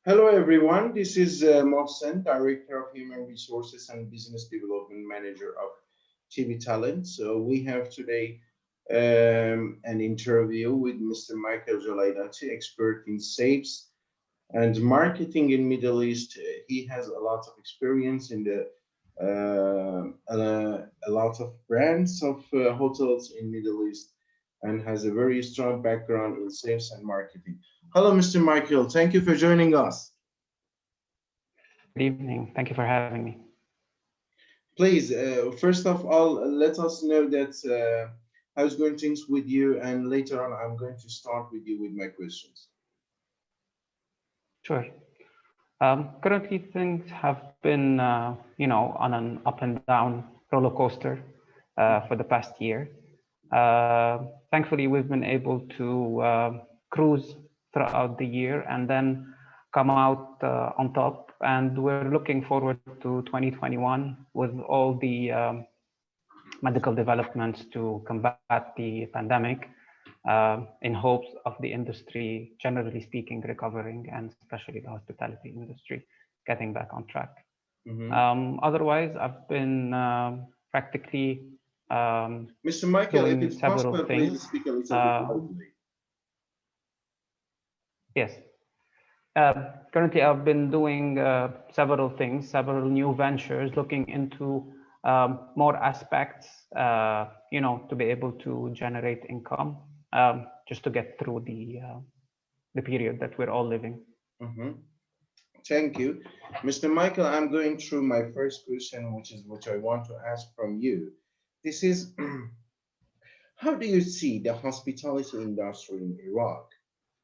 Hello, everyone. This is Mohsen, Director of Human Resources and Business Development Manager of TiBi Talent. So we have today an interview with Mr. Michael Jlailaty, expert in sales and marketing in Middle East. He has a lot of experience in the a lot of brands of hotels in Middle East and has a very strong background in sales and marketing. Hello, Mr. Michael. Thank you for joining us. Good evening. Thank you for having me. Please, first of all, let us know that how's going things with you, and later on, I'm going to start with you with my questions. Sure. Currently, things have been, on an up and down roller coaster for the past year. Thankfully, we've been able to cruise throughout the year and then come out on top. And we're looking forward to 2021 with all the medical developments to combat the pandemic in hopes of the industry, generally speaking, recovering, and especially the hospitality industry getting back on track. Otherwise, I've been practically Mr. Michael, if it's several possible, things. please speak a little bit loudly. Yes. Currently, I've been doing several things, several new ventures, looking into more aspects, to be able to generate income, just to get through the period that we're all living. Thank you. Mr. Michael, I'm going through my first question, which I want to ask from you. This is, how do you see the hospitality industry in Iraq?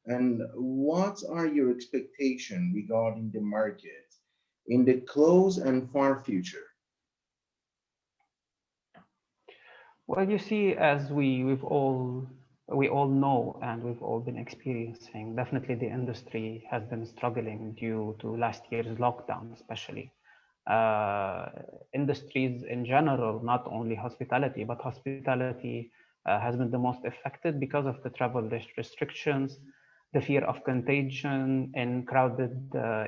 And what are your expectations regarding the market in the close and far future? Well, you see, as we all know and we've all been experiencing, definitely the industry has been struggling due to last year's lockdown, especially. Industries in general, not only hospitality, but hospitality has been the most affected because of the travel restrictions, the fear of contagion in crowded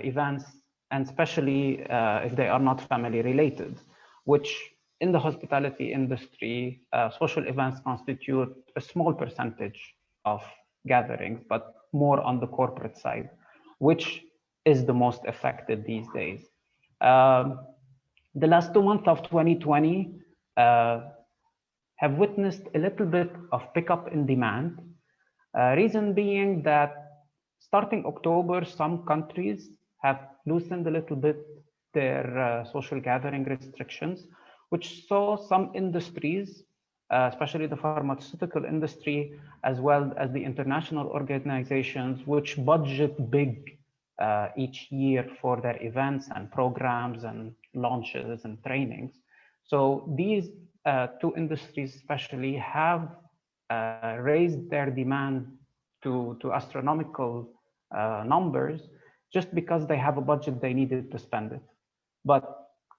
events, and especially if they are not family related, which in the hospitality industry, social events constitute a small percentage of gatherings, but more on the corporate side, which is the most affected these days. The last 2 months of 2020 have witnessed a little bit of pickup in demand. Reason being that starting October, some countries have loosened a little bit their social gathering restrictions, which saw some industries, especially the pharmaceutical industry, as well as the international organizations, which budget big each year for their events and programs and launches and trainings. So these two industries especially have raised their demand to astronomical numbers just because they have a budget they needed to spend it. But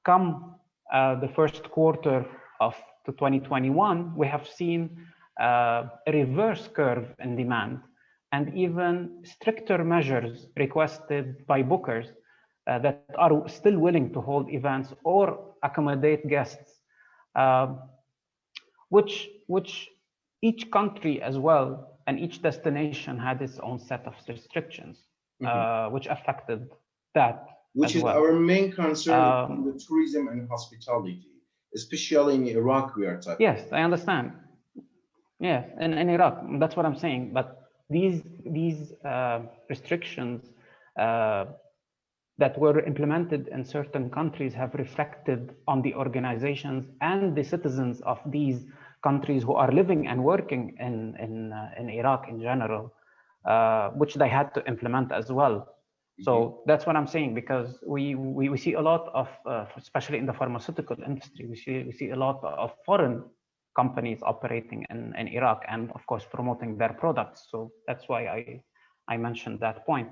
come the first quarter of 2021, we have seen a reverse curve in demand and even stricter measures requested by bookers that are still willing to hold events or accommodate guests, which each country as well and each destination had its own set of restrictions, which affected that. Which is our main concern in the tourism and hospitality, especially in Iraq, we are talking. Yes, I understand. Yes, in Iraq, that's what I'm saying. But these restrictions that were implemented in certain countries have reflected on the organizations and the citizens of these countries who are living and working in Iraq in general, which they had to implement as well. So that's what I'm saying, because we see a lot of, especially in the pharmaceutical industry, we see a lot of foreign companies operating in Iraq and of course promoting their products. So that's why I mentioned that point.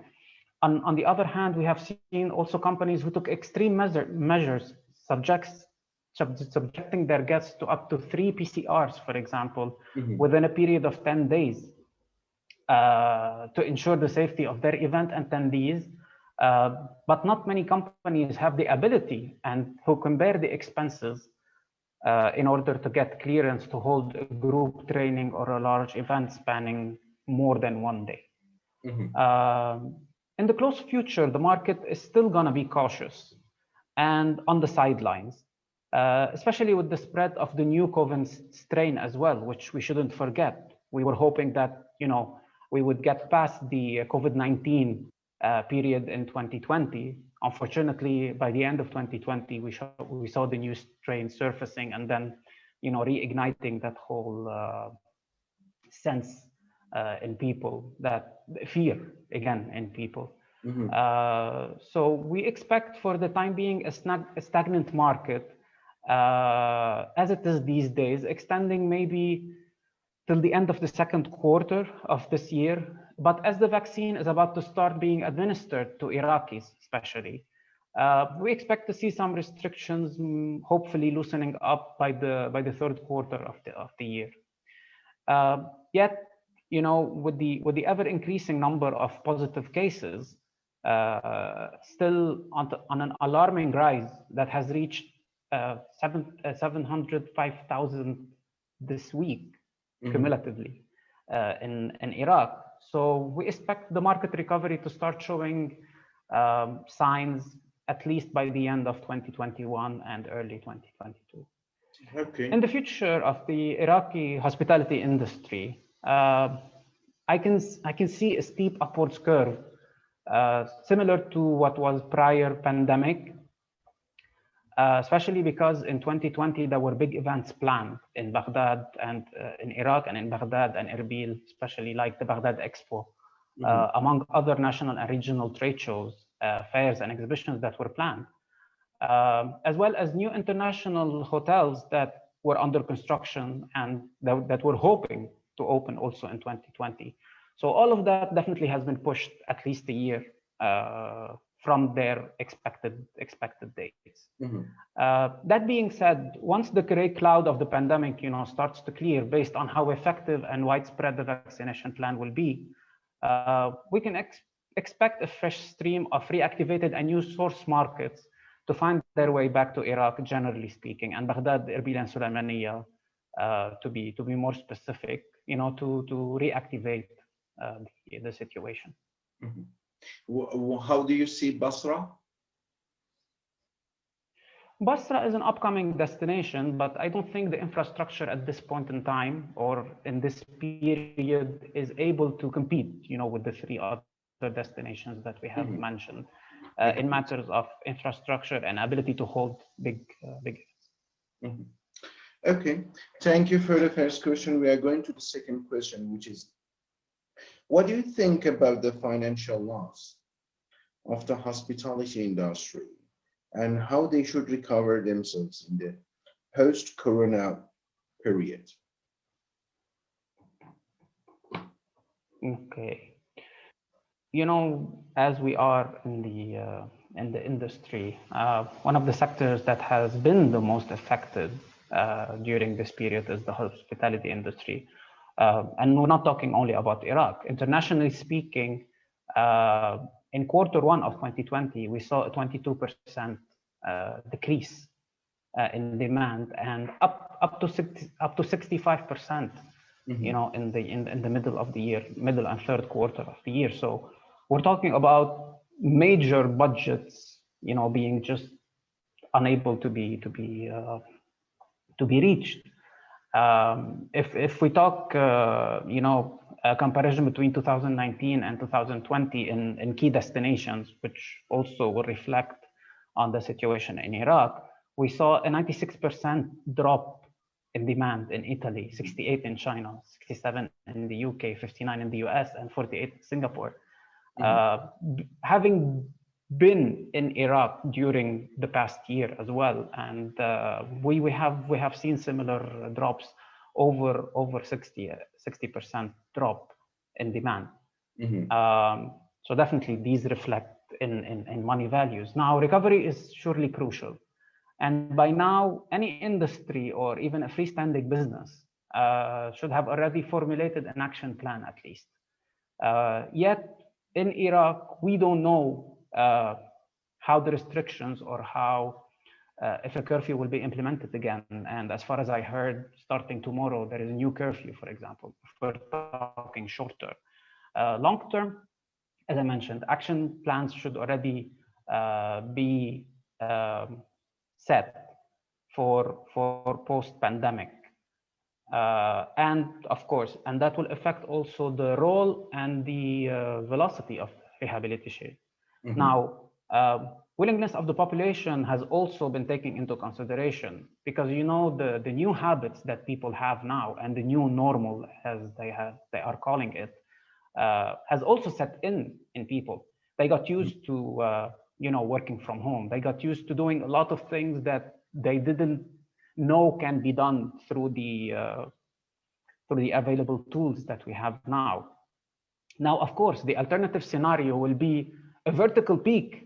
On the other hand, we have seen also companies who took extreme measures, subjecting their guests to up to 3 PCRs, for example, within a period of 10 days to ensure the safety of their event attendees But not many companies have the ability and who can bear the expenses in order to get clearance to hold a group training or a large event spanning more than one day. In the close future, the market is still going to be cautious and on the sidelines, especially with the spread of the new COVID strain as well, which we shouldn't forget. We were hoping that, we would get past the COVID-19 period in 2020. Unfortunately, by the end of 2020, we saw the new strain surfacing and then, reigniting that whole sense in people, that fear again in people. So we expect for the time being a stagnant market as it is these days, extending maybe till the end of the second quarter of this year. But as the vaccine is about to start being administered to Iraqis, especially, we expect to see some restrictions, hopefully loosening up by the third quarter of the year. Yet, with the ever increasing number of positive cases, still on an alarming rise that has reached 705,000 this week cumulatively in Iraq. So we expect the market recovery to start showing signs at least by the end of 2021 and early 2022. Okay. In the future of the Iraqi hospitality industry, I can see a steep upwards curve, similar to what was prior pandemic, especially because in 2020 there were big events planned in Baghdad and in Iraq and in Baghdad and Erbil, especially like the Baghdad Expo, among other national and regional trade shows, fairs and exhibitions that were planned, as well as new international hotels that were under construction and that were hoping to open also in 2020. So all of that definitely has been pushed at least a year from their expected dates. That being said, once the gray cloud of the pandemic, starts to clear based on how effective and widespread the vaccination plan will be, we can expect a fresh stream of reactivated and new source markets to find their way back to Iraq, generally speaking, and Baghdad, Erbil, and Sulaymaniyah, to be more specific, to reactivate the situation. How do you see Basra? Basra is an upcoming destination, but I don't think the infrastructure at this point in time or in this period is able to compete, with the three other destinations that we have mentioned in matters of infrastructure and ability to hold big events. Okay, thank you for the first question. We are going to the second question, which is, what do you think about the financial loss of the hospitality industry and how they should recover themselves in the post-corona period? Okay. As we are in the industry, one of the sectors that has been the most affected during this period is the hospitality industry. And we're not talking only about Iraq. Internationally speaking, in quarter one of 2020, we saw a 22% decrease in demand, and up to 65%, in the middle of the year, middle and third quarter of the year. So we're talking about major budgets, being just unable to be reached. If we talk, a comparison between 2019 and 2020 in key destinations, which also will reflect on the situation in Iraq, we saw a 96% drop in demand in Italy, 68 in China, 67 in the UK, 59 in the US, and 48 in Singapore. Having been in Iraq during the past year as well, and we have seen similar drops, over 60% drop in demand. So definitely these reflect in money values. Now, recovery is surely crucial, and by now any industry or even a freestanding business should have already formulated an action plan at least. Yet in Iraq, we don't know uh, how the restrictions or how if a curfew will be implemented again. And as far as I heard, starting tomorrow, there is a new curfew, for example, if we're talking short term. Long term, as I mentioned, action plans should already be set for post-pandemic. And of course, and that will affect also the role and the velocity of rehabilitation. Mhm. Now, willingness of the population has also been taken into consideration because the new habits that people have now and the new normal, as they are calling it, has also set in people. They got used to working from home. They got used to doing a lot of things that they didn't know can be done through the available tools that we have now. Now, of course, the alternative scenario will be a vertical peak,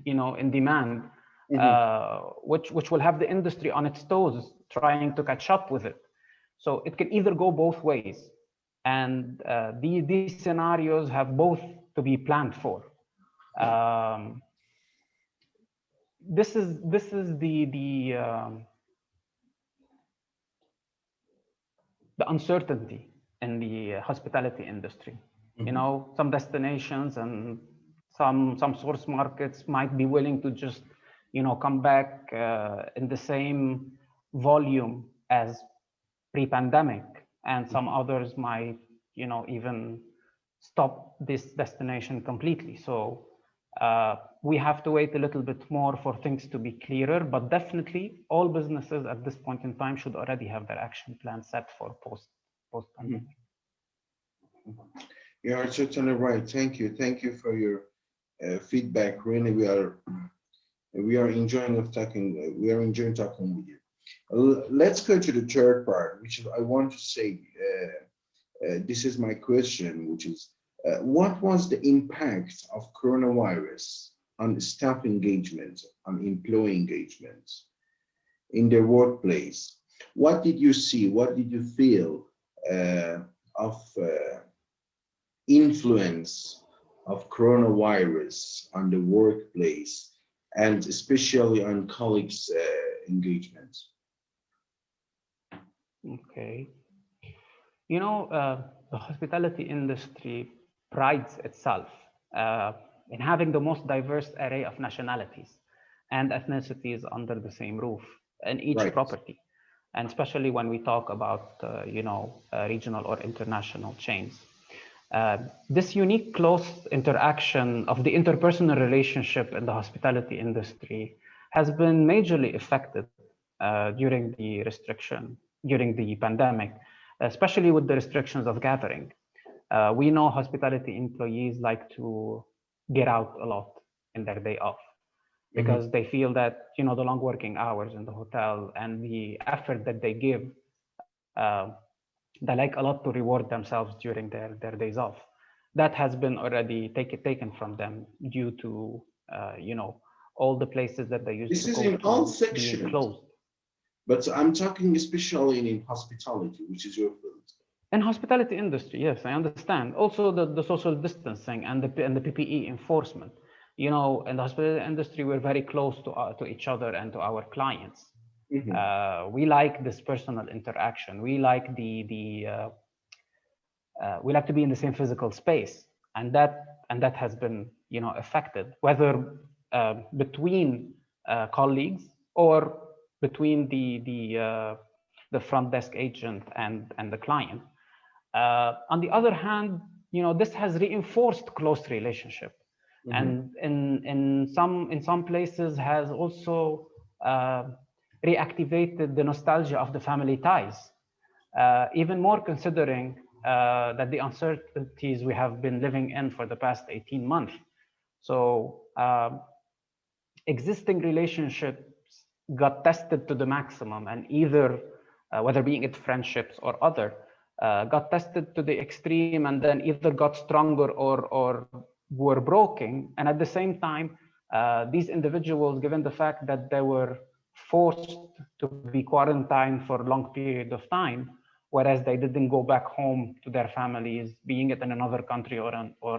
in demand, Mhm. which will have the industry on its toes, trying to catch up with it. So it can either go both ways, and these scenarios have both to be planned for. Um, this is the uncertainty in the hospitality industry. Mhm. Some destinations and some source markets might be willing to just, come back in the same volume as pre-pandemic, and some others might, even stop this destination completely. So we have to wait a little bit more for things to be clearer, but definitely all businesses at this point in time should already have their action plan set for post Mhm. pandemic. You are certainly right. Thank you. Thank you for your feedback. Really, we are enjoying of talking. We are enjoying talking with you. Let's go to the third part, which is I want to say. This is my question, which is, what was the impact of coronavirus on staff engagement, on employee engagement in the workplace? What did you see? What did you feel of influence of coronavirus on the workplace and especially on colleagues' engagement? Okay. The hospitality industry prides itself uh, in having the most diverse array of nationalities and ethnicities under the same roof in each Right. property, and especially when we talk about, regional or international chains. This unique close interaction of the interpersonal relationship in the hospitality industry has been majorly affected during the pandemic, especially with the restrictions of gathering. We know hospitality employees like to get out a lot in their day off Mhm. because they feel that the long working hours in the hotel and the effort that they give, uh, they like a lot to reward themselves during their days off. That has been already taken from them due to all the places that they used This to is go in all to being sections, closed. but I'm talking especially in hospitality, which is your field. In hospitality industry, yes, I understand. Also, the social distancing and the PPE enforcement. In the hospitality industry, we're very close to each other and to our clients. Mhm. We like this personal interaction. We like to be in the same physical space, and that has been affected, whether between colleagues or between the front desk agent and the client. On the other hand, this has reinforced close relationship, Mhm. and in some places has also uh, reactivated the nostalgia of the family ties. Even more considering that the uncertainties we have been living in for the past 18 months. So existing relationships got tested to the maximum, and either whether being it friendships or other got tested to the extreme, and then either got stronger or were broken. And at the same time, these individuals, given the fact that they were forced to be quarantined for a long period of time, whereas they didn't go back home to their families, being it in another country or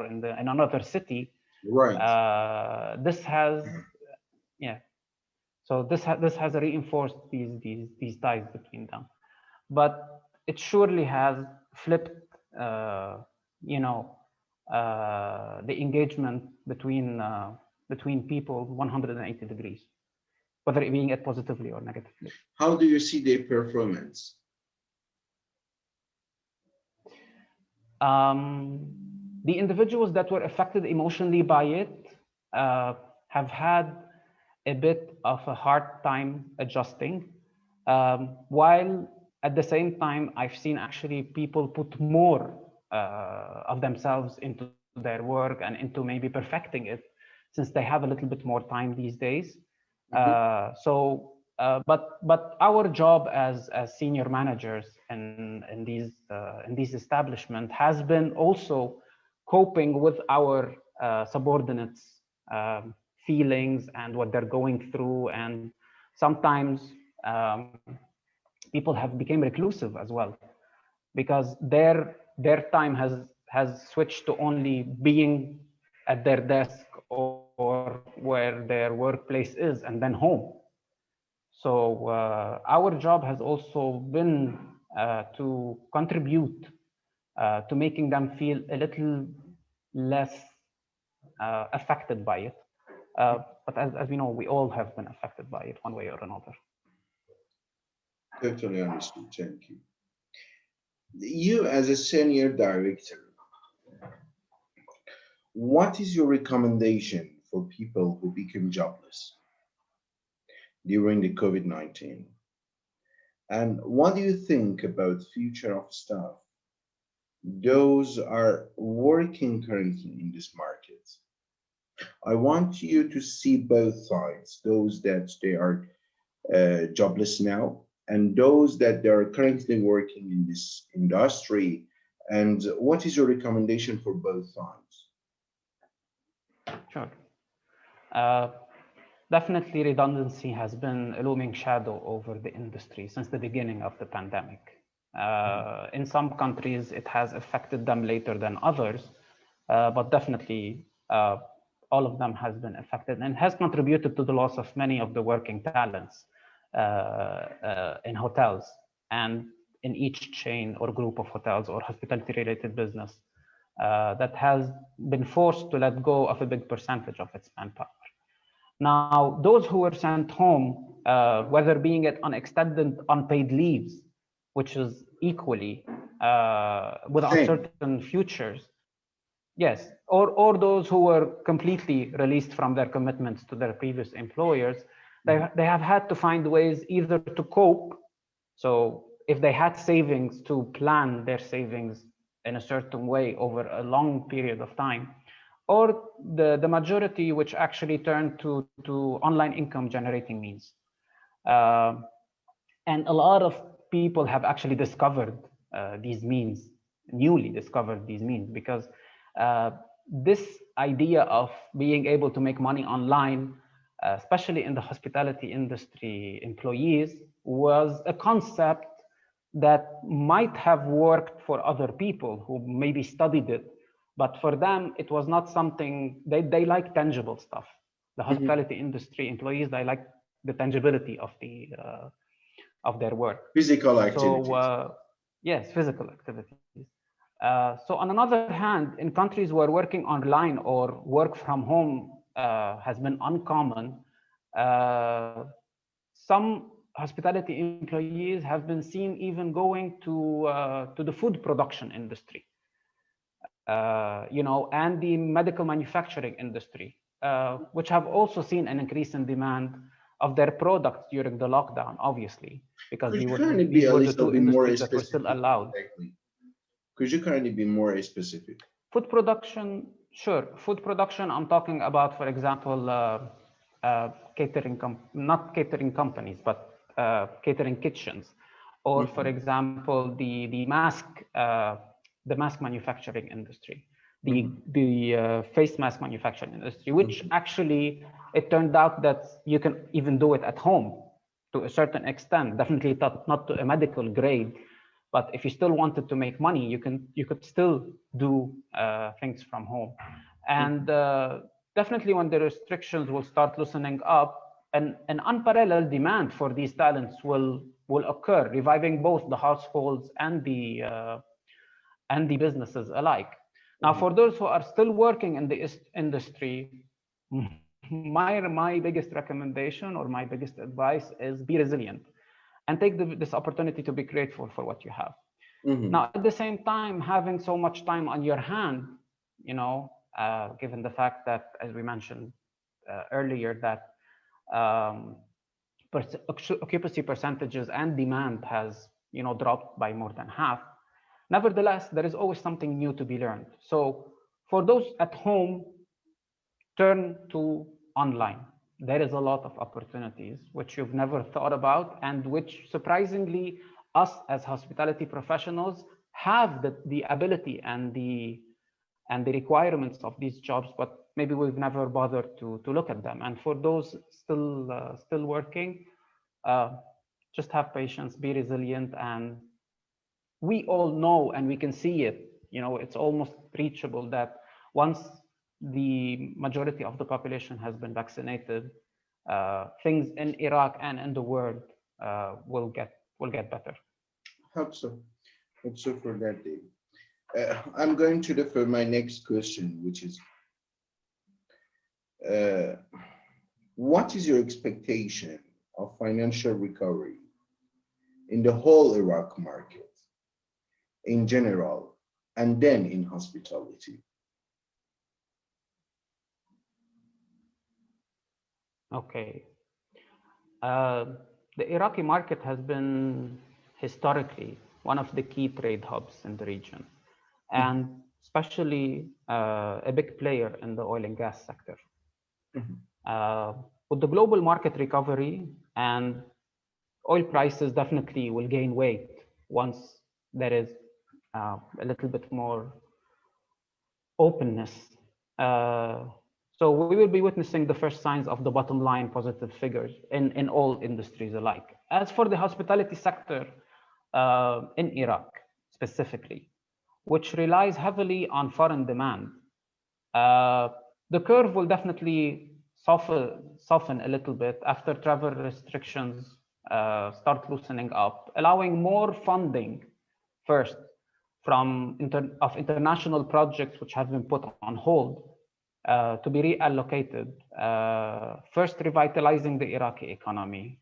in another city, Right. This has, yeah. So this has reinforced these ties between them, but it surely has flipped, you know, the engagement between people 180 degrees, whether it being it positively or negatively. How do you see their performance? Um, the individuals that were affected emotionally by it have had a bit of a hard time adjusting, while at the same time, I've seen actually people put more of themselves into their work and into maybe perfecting it, since they have a little bit more time these days. Mhm. But our job as senior managers in these establishments has been also coping with our subordinates' feelings and what they're going through, and sometimes um, people have become reclusive as well, because their time has switched to only being at their desk or where their workplace is and then home. So our job has also been to contribute to making them feel a little less affected by it. But as we know, we all have been affected by it one way or another. Totally understood. Thank you. You, as a senior director, what is your recommendation for people who become jobless during the COVID-19? And what do you think about future of staff? Those are working currently in this market. I want you to see both sides, those that they are jobless now and those that they are currently working in this industry. And what is your recommendation for both sides? Sure. Uh, Definitely, redundancy has been a looming shadow over the industry since the beginning of the pandemic. In some countries, it has affected them later than others, but definitely all of them has been affected and has contributed to the loss of many of the working talents in hotels and in each chain or group of hotels or hospitality-related business that has been forced to let go of a big percentage of its manpower. Now, those who were sent home, whether being it on extended unpaid leaves, which is equally with Same. uncertain futures, yes, or those who were completely released from their commitments to their previous employers, they have had to find ways either to cope. So if they had savings, to plan their savings in a certain way over a long period of time, or the majority which actually turned to online income generating means. Uh, and a lot of people have actually discovered these means, newly discovered these means, because uh, this idea of being able to make money online, especially in the hospitality industry employees, was a concept that might have worked for other people who maybe studied it, but for them it was not something they like tangible stuff. The Mhm. hospitality industry employees, they like the tangibility of their work. Physical So activities. yes, physical activities. So on another hand, in countries where working online or work from home has been uncommon, uh, some hospitality employees have been seen even going to the food production industry, and the medical manufacturing industry, which have also seen an increase in demand of their products during the lockdown, obviously, because Could you kindly be these a were the little two bit more industries that were still specific? allowed. Exactly. Could you kindly be more specific? Food production, sure. Food production, I'm talking about, for example, not catering companies, but catering kitchens, or for Mhm. example, the mask manufacturing industry, Mhm. the face mask manufacturing industry, which Mhm. actually it turned out that you can even do it at home to a certain extent. Definitely not to a medical grade, but if you still wanted to make money, you could still do things from home. And definitely when the restrictions will start loosening up, an unparalleled demand for these talents will occur, reviving both the households and the businesses alike. Now, for those who are still working in the industry, my biggest recommendation or my biggest advice is be resilient and take this opportunity to be grateful for what you have. Now, at the same time, having so much time on your hand, you know, given the fact that, as we mentioned earlier, that um, occupancy percentages and demand has, you know, dropped by more than half. Nevertheless, there is always something new to be learned. So for those at home, turn to online. There is a lot of opportunities which you've never thought about and which surprisingly us as hospitality professionals have the ability and the requirements of these jobs, but maybe we've never bothered to look at them. And for those still working, uh, just have patience, be resilient, and we all know and we can see it. You know, it's almost reachable that once the majority of the population has been vaccinated, things in Iraq and in the world will get better. Hope so. Hope so for that day. I'm going to defer my next question, which is, uh, what is your expectation of financial recovery in the whole Iraq market in general, and then in hospitality? Okay. The Iraqi market has been historically one of the key trade hubs in the region, and especially a big player in the oil and gas sector. With the global market recovery, and oil prices definitely will gain weight once there is a little bit more openness. So we will be witnessing the first signs of the bottom line positive figures in all industries alike. As for the hospitality sector in Iraq specifically, which relies heavily on foreign demand, the curve will definitely soften a little bit after travel restrictions start loosening up, allowing more funding first from international projects which have been put on hold to be reallocated. First, revitalizing the Iraqi economy.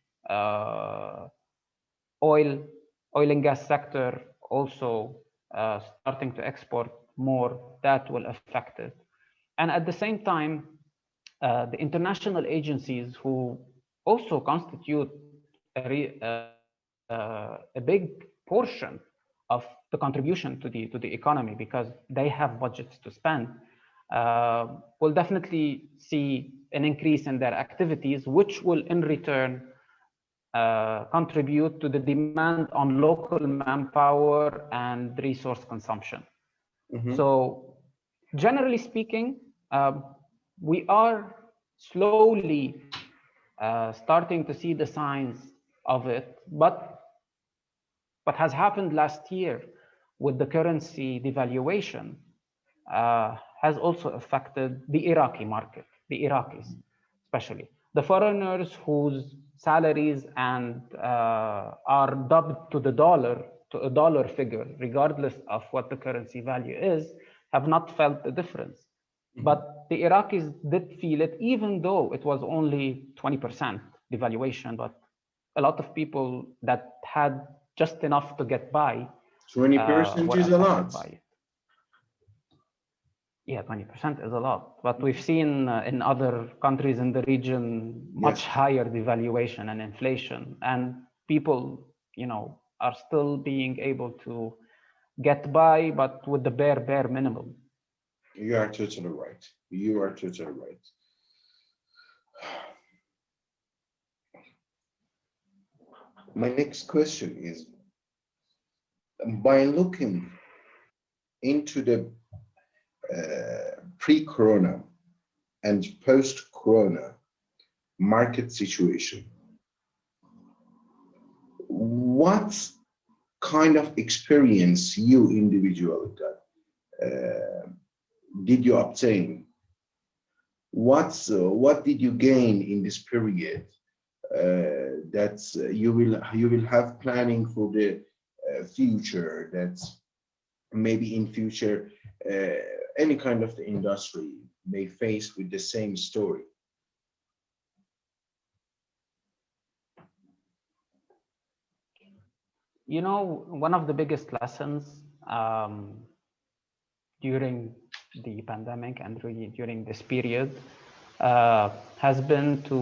Oil and gas sector also starting to export more, that will affect it. And at the same time, the international agencies who also constitute a big portion of the contribution to the economy, because they have budgets to spend, will definitely see an increase in their activities, which will in return contribute to the demand on local manpower and resource consumption. So generally speaking, we are slowly starting to see the signs of it, but what has happened last year with the currency devaluation has also affected the Iraqi market, the Iraqis especially. The foreigners whose salaries and are dubbed to a dollar figure, regardless of what the currency value is, have not felt the difference. But the Iraqis did feel it, even though it was only 20% devaluation. But a lot of people that had just enough to get by 20% were is a affected lot. by it. Yeah, 20% is a lot, but we've seen in other countries in the region much higher devaluation and inflation, and people, you know, are still being able to get by, but with the bare minimum. You are totally right. You are totally right. My next question is, by looking into the pre-corona and post-corona market situation, what kind of experience you individually got, did you obtain what did you gain in this period that you will have planning for the future, that maybe in future uh, any kind of the industry may face with the same story? You know, one of the biggest lessons during the pandemic and really during this period has been to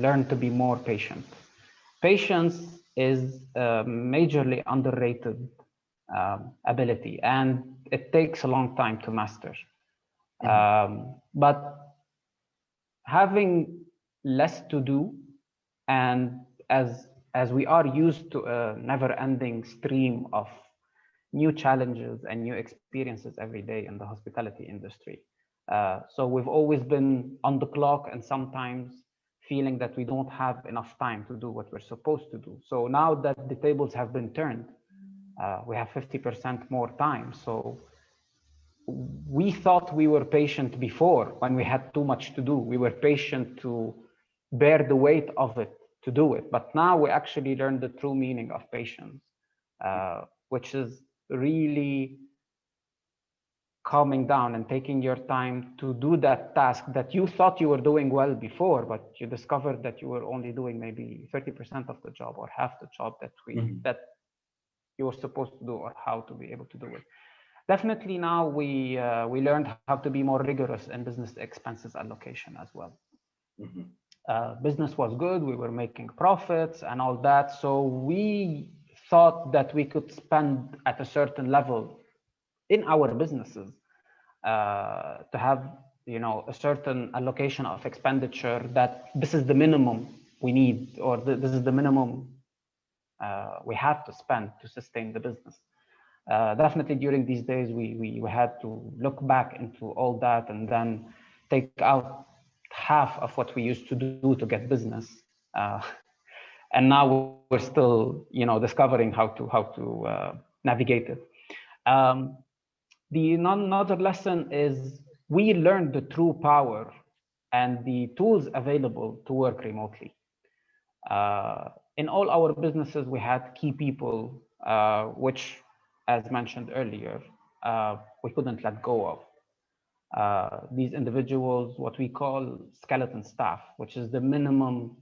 learn to be more patient. Patience is a majorly underrated ability, and it takes a long time to master. Mhm. But having less to do, and as we are used to a never-ending stream of new challenges and new experiences every day in the hospitality industry. So we've always been on the clock and sometimes feeling that we don't have enough time to do what we're supposed to do. So now that the tables have been turned, we have 50% more time. So we thought we were patient before when we had too much to do. We were patient to bear the weight of it, to do it. But now we actually learned the true meaning of patience, which is really calming down and taking your time to do that task that you thought you were doing well before, but you discovered that you were only doing maybe 30% of the job or half the job Mhm. that you were supposed to do, or how to be able to do it. Definitely now we learned how to be more rigorous in business expenses allocation as well. Mhm. Business was good, we were making profits and all that, so we thought that we could spend at a certain level in our businesses to have, you know, a certain allocation of expenditure, that this is the minimum we need, or this is the minimum we have to spend to sustain the business. Definitely during these days, we had to look back into all that and then take out half of what we used to do to get business. Uh, and now we're still, you know, discovering how to navigate it. Um, another lesson is we learned the true power and the tools available to work remotely. In all our businesses, we had key people, which, as mentioned earlier, we couldn't let go of. These individuals, what we call skeleton staff, which is the minimum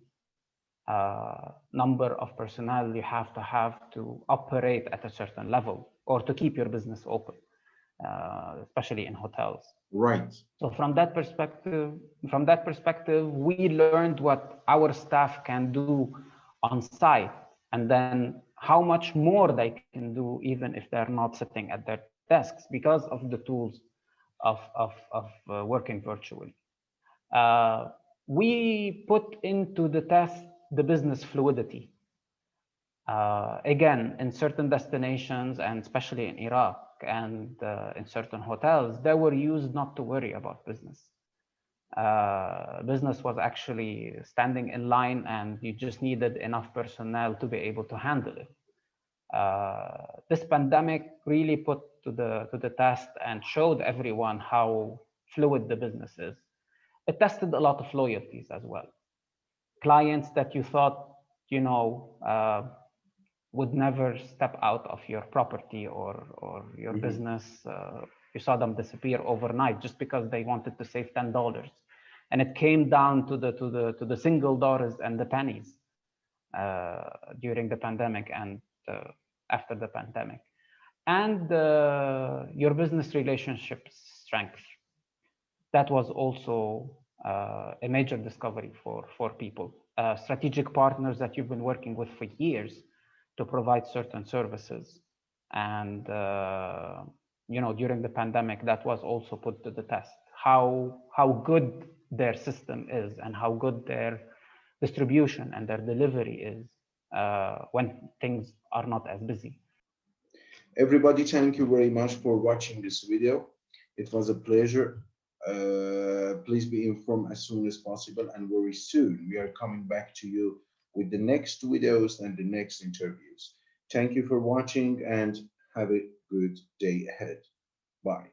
number of personnel you have to operate at a certain level or to keep your business open, especially in hotels. Right. So from that perspective, we learned what our staff can do on site, and then how much more they can do even if they're not sitting at their desks because of the tools of working virtually. We put into the test the business fluidity. Again, in certain destinations, and especially in Iraq and in certain hotels, they were used not to worry about business. Business was actually standing in line, and you just needed enough personnel to be able to handle it. This pandemic really put to the test and showed everyone how fluid the business is. It tested a lot of loyalties as well. Clients that you thought, you know, would never step out of your property or your Mhm. business. You saw them disappear overnight just because they wanted to save $10, and it came down to the single dollars and the pennies during the pandemic and after the pandemic, and your business relationships strength. That was also a major discovery for people. Strategic partners that you've been working with for years to provide certain services. And, you know, during the pandemic, that was also put to the test. How good their system is and how good their distribution and their delivery is when things are not as busy. Everybody, thank you very much for watching this video. It was a pleasure. Please be informed as soon as possible, and very soon we are coming back to you with the next videos and the next interviews. Thank you for watching and have a good day ahead. Bye.